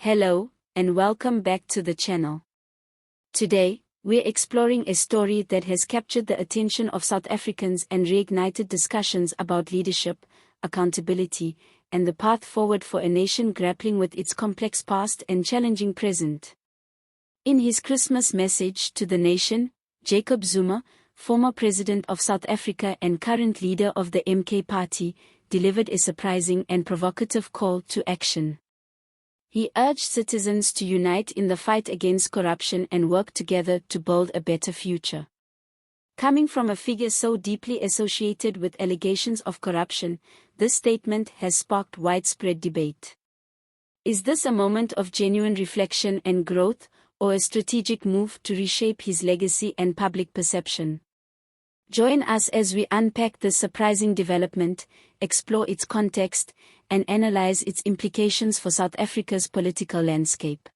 Hello, and welcome back to the channel. Today, we're exploring a story that has captured the attention of South Africans and reignited discussions about leadership, accountability, and the path forward for a nation grappling with its complex past and challenging present. In his Christmas message to the nation, Jacob Zuma, former president of South Africa and current leader of the MK party, delivered a surprising and provocative call to action. He urged citizens to unite in the fight against corruption and work together to build a better future. Coming from a figure so deeply associated with allegations of corruption, this statement has sparked widespread debate. Is this a moment of genuine reflection and growth, or a strategic move to reshape his legacy and public perception? Join us as we unpack this surprising development, explore its context, and analyze its implications for South Africa's political landscape.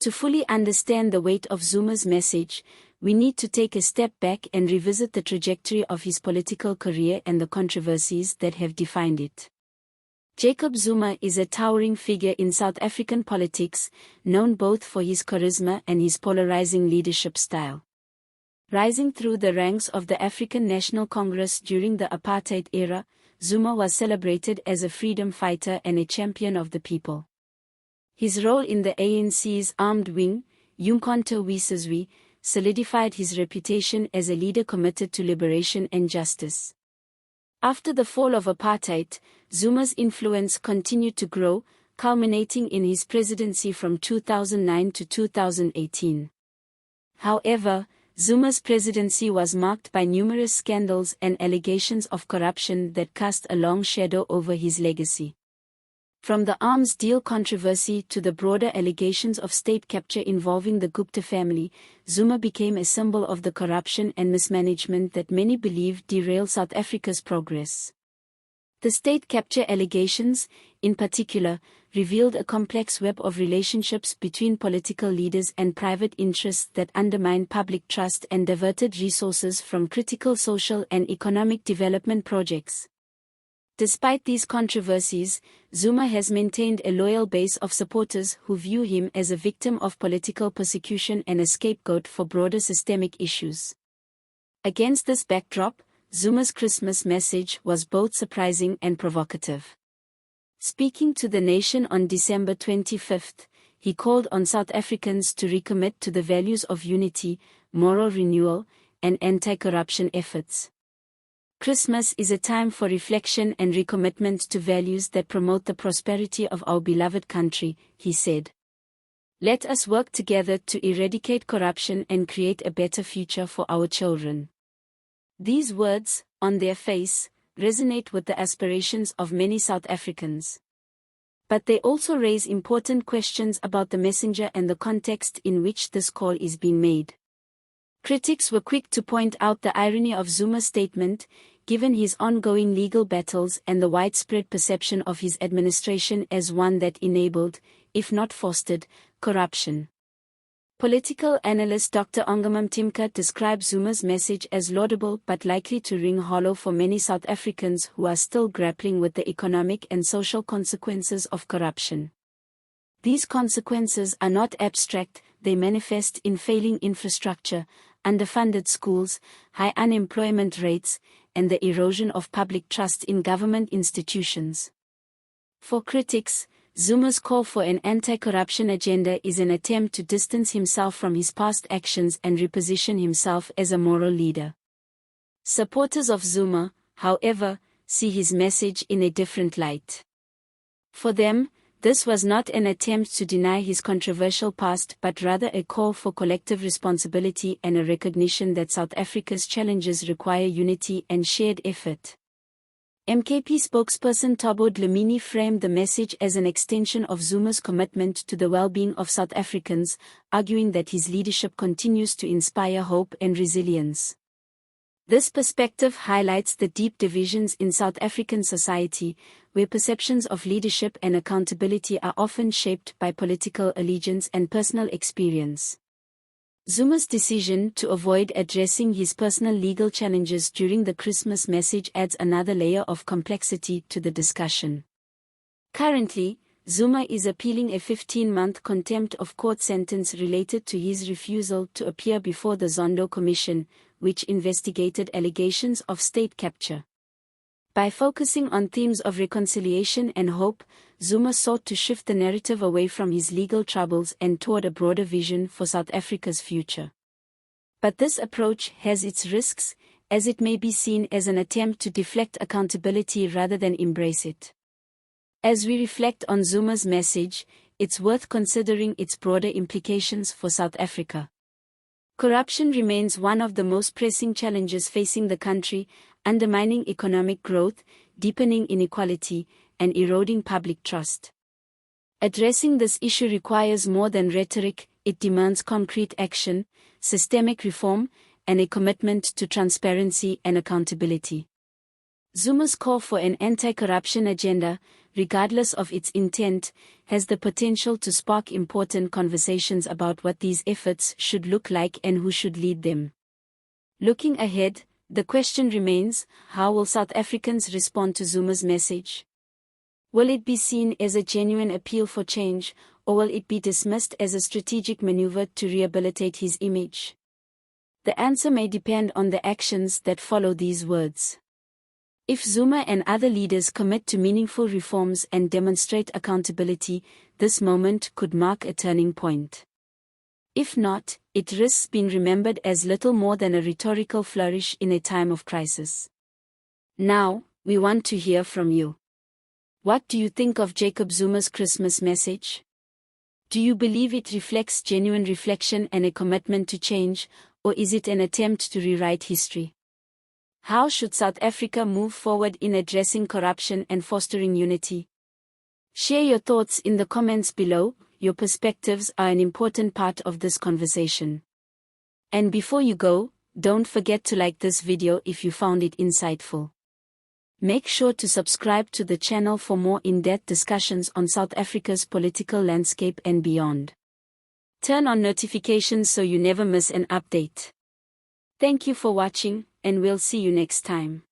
To fully understand the weight of Zuma's message, we need to take a step back and revisit the trajectory of his political career and the controversies that have defined it. Jacob Zuma is a towering figure in South African politics, known both for his charisma and his polarizing leadership style. Rising through the ranks of the African National Congress during the apartheid era, Zuma was celebrated as a freedom fighter and a champion of the people. His role in the ANC's armed wing, Umkhonto we Sizwe, solidified his reputation as a leader committed to liberation and justice. After the fall of apartheid, Zuma's influence continued to grow, culminating in his presidency from 2009 to 2018. However, Zuma's presidency was marked by numerous scandals and allegations of corruption that cast a long shadow over his legacy. From the arms deal controversy to the broader allegations of state capture involving the Gupta family, Zuma became a symbol of the corruption and mismanagement that many believe derailed South Africa's progress. The state capture allegations, in particular, revealed a complex web of relationships between political leaders and private interests that undermined public trust and diverted resources from critical social and economic development projects. Despite these controversies, Zuma has maintained a loyal base of supporters who view him as a victim of political persecution and a scapegoat for broader systemic issues. Against this backdrop, Zuma's Christmas message was both surprising and provocative. Speaking to the nation on December 25, he called on South Africans to recommit to the values of unity, moral renewal, and anti-corruption efforts. Christmas is a time for reflection and recommitment to values that promote the prosperity of our beloved country, he said. Let us work together to eradicate corruption and create a better future for our children. These words, on their face, resonate with the aspirations of many South Africans. But they also raise important questions about the messenger and the context in which this call is being made. Critics were quick to point out the irony of Zuma's statement, given his ongoing legal battles and the widespread perception of his administration as one that enabled, if not fostered, corruption. Political analyst Dr. Ongamam Timka describes Zuma's message as laudable but likely to ring hollow for many South Africans who are still grappling with the economic and social consequences of corruption. These consequences are not abstract, they manifest in failing infrastructure, underfunded schools, high unemployment rates, and the erosion of public trust in government institutions. For critics, Zuma's call for an anti-corruption agenda is an attempt to distance himself from his past actions and reposition himself as a moral leader. Supporters of Zuma, however, see his message in a different light. For them, this was not an attempt to deny his controversial past but rather a call for collective responsibility and a recognition that South Africa's challenges require unity and shared effort. MKP spokesperson Thabo Dlamini framed the message as an extension of Zuma's commitment to the well-being of South Africans, arguing that his leadership continues to inspire hope and resilience. This perspective highlights the deep divisions in South African society, where perceptions of leadership and accountability are often shaped by political allegiance and personal experience. Zuma's decision to avoid addressing his personal legal challenges during the Christmas message adds another layer of complexity to the discussion. Currently, Zuma is appealing a 15-month contempt of court sentence related to his refusal to appear before the Zondo Commission, which investigated allegations of state capture. By focusing on themes of reconciliation and hope, Zuma sought to shift the narrative away from his legal troubles and toward a broader vision for South Africa's future. But this approach has its risks, as it may be seen as an attempt to deflect accountability rather than embrace it. As we reflect on Zuma's message, it's worth considering its broader implications for South Africa. Corruption remains one of the most pressing challenges facing the country, undermining economic growth, deepening inequality, and eroding public trust. Addressing this issue requires more than rhetoric, it demands concrete action, systemic reform, and a commitment to transparency and accountability. Zuma's call for an anti-corruption agenda, regardless of its intent, has the potential to spark important conversations about what these efforts should look like and who should lead them. Looking ahead, the question remains, how will South Africans respond to Zuma's message? Will it be seen as a genuine appeal for change, or will it be dismissed as a strategic maneuver to rehabilitate his image? The answer may depend on the actions that follow these words. If Zuma and other leaders commit to meaningful reforms and demonstrate accountability, this moment could mark a turning point. If not, it risks being remembered as little more than a rhetorical flourish in a time of crisis. Now, we want to hear from you. What do you think of Jacob Zuma's Christmas message? Do you believe it reflects genuine reflection and a commitment to change, or is it an attempt to rewrite history? How should South Africa move forward in addressing corruption and fostering unity? Share your thoughts in the comments below. Your perspectives are an important part of this conversation. And before you go, don't forget to like this video if you found it insightful. Make sure to subscribe to the channel for more in-depth discussions on South Africa's political landscape and beyond. Turn on notifications so you never miss an update. Thank you for watching, and we'll see you next time.